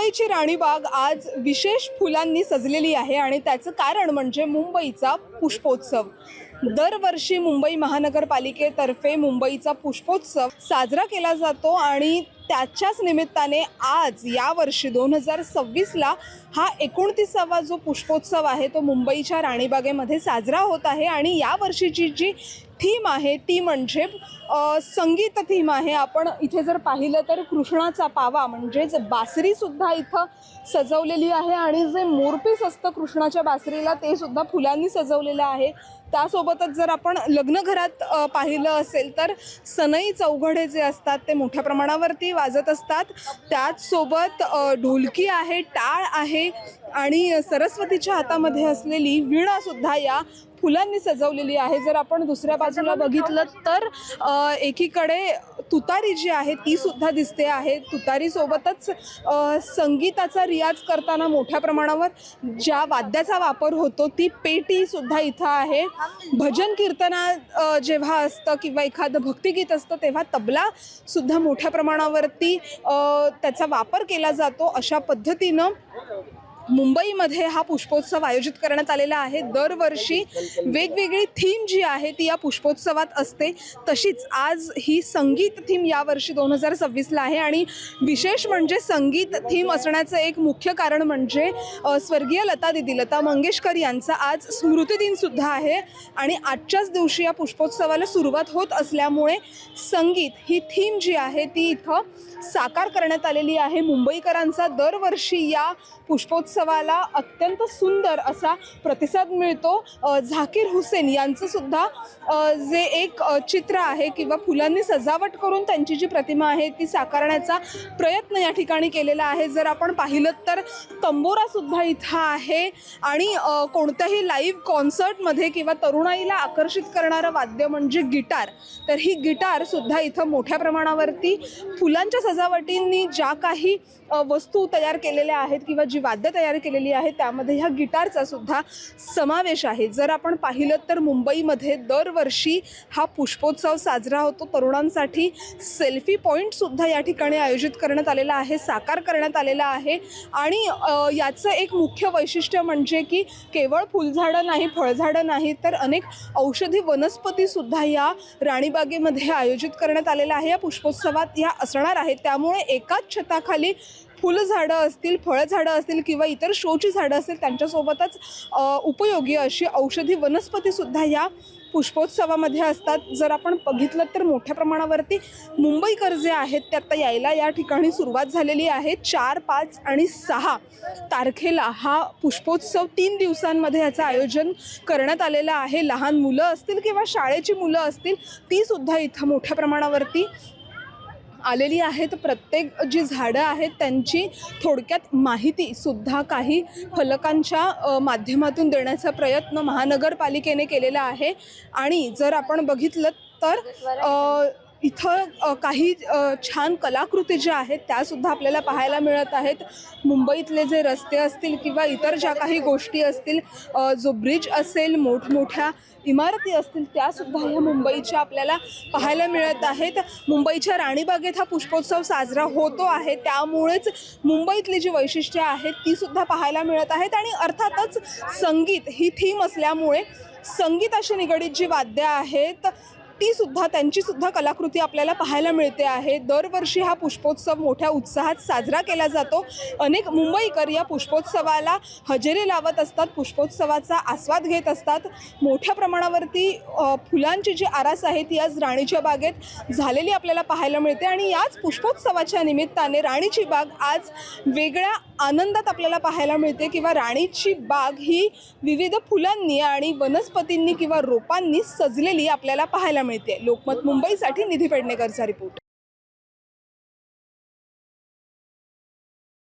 मुंबईची राणीबाग आज विशेष फुलांनी सजलेली आहे आणि त्याचं कारण म्हणजे मुंबईचा पुष्पोत्सव। दरवर्षी मुंबई महानगरपालिकेतर्फे मुंबईचा पुष्पोत्सव साजरा केला जातो आणि त्याच्याच निमित्ताने आज यावर्षी 2026ला हा 29वा जो पुष्पोत्सव आहे तो मुंबईच्या राणीबागेमध्ये साजरा होत आहे। आणि या वर्षीची जी थीम आहे ती म्हणजे संगीत थीम आहे। आपण इथे जर पाहिलं तर कृष्णाचा पावा म्हणजेच बासरी सुद्धा इथं सजवलेली आहे आणि जे मोरपीस असतं कृष्णाच्या बासरीला ते सुद्धा फुलांनी सजवलेलं आहे। त्यासोबतच जर आपण लग्नघरात पाहिलं असेल तर सनई चौघडे जे असतात ते मोठ्या प्रमाणावरती वाजत असतात। त्याचसोबत ढोलकी आहे, टाळ आहे आणि सरस्वतीच्या हातामध्ये असलेली वीणा सुद्धा या फुलांनी सजवलेली आहे। जर आपण दुसऱ्या बाजूला बघितलं तर एकीकडे तुतारी जी आहे ती सुद्धा दिसते आहे। तुतारीसोबतच संगीताचा रियाज करताना मोठ्या प्रमाणावर ज्या वाद्याचा वापर होतो ती पेटी सुद्धा इथं आहे। भजन कीर्तना जेव्हा असतं किंवा एखादं भक्तिगीत असतं तेव्हा तबला सुद्धा मोठ्या प्रमाणावरती त्याचा वापर केला जातो। अशा पद्धतीनं मुंबईमध्ये हा पुष्पोत्सव आयोजित करण्यात आलेला आहे। दरवर्षी वेगवेगळी थीम जी आहे ती या पुष्पोत्सवात असते, तशीच आज ही संगीत थीम यावर्षी 2026ला आहे। आणि विशेष म्हणजे संगीत थीम असण्याचं एक मुख्य कारण म्हणजे स्वर्गीय लता मंगेशकर यांचा आज स्मृतिदिनसुद्धा आहे आणि आजच्याच दिवशी या पुष्पोत्सवाला सुरुवात होत असल्यामुळे संगीत ही थीम जी आहे ती इथं साकार करण्यात आलेली आहे। मुंबईकरांचा दरवर्षी या पुष्पोत्सवाला अत्यंत सुंदर असा प्रतिसाद मिळतो। झाकीर हुसेन यांचं सुद्धा जे एक चित्र आहे किंवा फुलांनी सजावट करून त्यांची जी प्रतिमा आहे ती साकारण्याचा प्रयत्न या ठिकाणी केलेला आहे। जर आपण पाहिलं तर तंबोरा सुद्धा इथं आहे आणि कोणत्याही लाईव्ह कॉन्सर्टमध्ये किंवा तरुणाईला आकर्षित करणारं वाद्य म्हणजे गिटार, तर ही गिटार सुद्धा इथं मोठ्या प्रमाणावरती फुलांच्या सजावटींनी ज्या काही वस्तू तयार केलेल्या आहेत किंवा जी वाद्य तयार केलेली आहे त्यामध्ये ह्या गिटारचा सुद्धा समावेश आहे। जर आपण पाहिलं तर मुंबईमध्ये दरवर्षी हा पुष्पोत्सव साजरा होतो। तरुणांसाठी सेल्फी पॉईंट सुद्धा या ठिकाणी आयोजित करण्यात आलेला आहे, साकार करण्यात आलेला आहे। आणि याचं एक मुख्य वैशिष्ट्य म्हणजे की केवळ फुलझाडं नाही, फळझाडं नाही, तर अनेक औषधी वनस्पतीसुद्धा या राणीबागेमध्ये आयोजित करण्यात आलेला आहे। या पुष्पोत्सवात या असणार आहेत, त्यामुळे एकाच छताखाली फुलझाडं असतील, फळझाडं असतील किंवा इतर शोची झाडं असतील त्यांच्यासोबतच उपयोगी अशी औषधी वनस्पतीसुद्धा या पुष्पोत्सवामध्ये असतात। जर आपण बघितलं तर मोठ्या प्रमाणावरती मुंबईकर जे आहेत ते आता यायला या ठिकाणी सुरुवात झालेली आहे। 4, 5 आणि 6 तारखेला हा पुष्पोत्सव 3 दिवसांमध्ये याचं आयोजन करण्यात आलेलं आहे। लहान मुलं असतील किंवा शाळेची मुलं असतील ती सुद्धा इथं मोठ्या प्रमाणावरती आलेली आहेत। प्रत्येक जी झाडं आहेत त्यांची थोडक्यात माहिती सुद्धा काही फलकांच्या माध्यमातून देण्याचा प्रयत्न महानगरपालिकेने केलेला आहे। आणि जर आपण बघितलं तर इथं काही छान कलाकृती ज्या आहेत त्यासुद्धा आपल्याला पाहायला मिळत आहेत। मुंबईतले जे रस्ते असतील किंवा इतर ज्या काही गोष्टी असतील, जो ब्रिज असेल, मोठमोठ्या इमारती असतील त्यासुद्धा ह्या मुंबईच्या आपल्याला पाहायला मिळत आहेत। मुंबईच्या राणीबागेत हा पुष्पोत्सव साजरा होतो आहे, त्यामुळेच मुंबईतली जी वैशिष्ट्ये आहेत ती सुद्धा पाहायला मिळत आहेत। आणि अर्थातच संगीत ही थीम असल्यामुळे संगीताशी निगडीत जी वाद्य आहेत ती सुद्धा त्यांची सुद्धा कलाकृती आपल्याला पाहायला मिळते आहे। दरवर्षी हा पुष्पोत्सव मोठ्या उत्साहात साजरा केला जातो। अनेक मुंबईकर या पुष्पोत्सवाला हजेरी लावत असतात, पुष्पोत्सवाचा आस्वाद घेत असतात। मोठ्या प्रमाणावरती फुलांची जी आरास आहे ती आज राणीच्या बागेत झालेली आपल्याला पाहायला मिळते। आणि याच पुष्पोत्सवाच्या निमित्ताने राणीची बाग आज वेगळ्या आनंदात आपल्याला पाहायला मिळते किंवा राणीची बाग ही विविध फुलांनी आणि वनस्पतींनी किंवा रोपांनी सजलेली आपल्याला पाहायला मिळते। लोकमत मुंबईसाठी निधी पेडणेकरचा रिपोर्ट।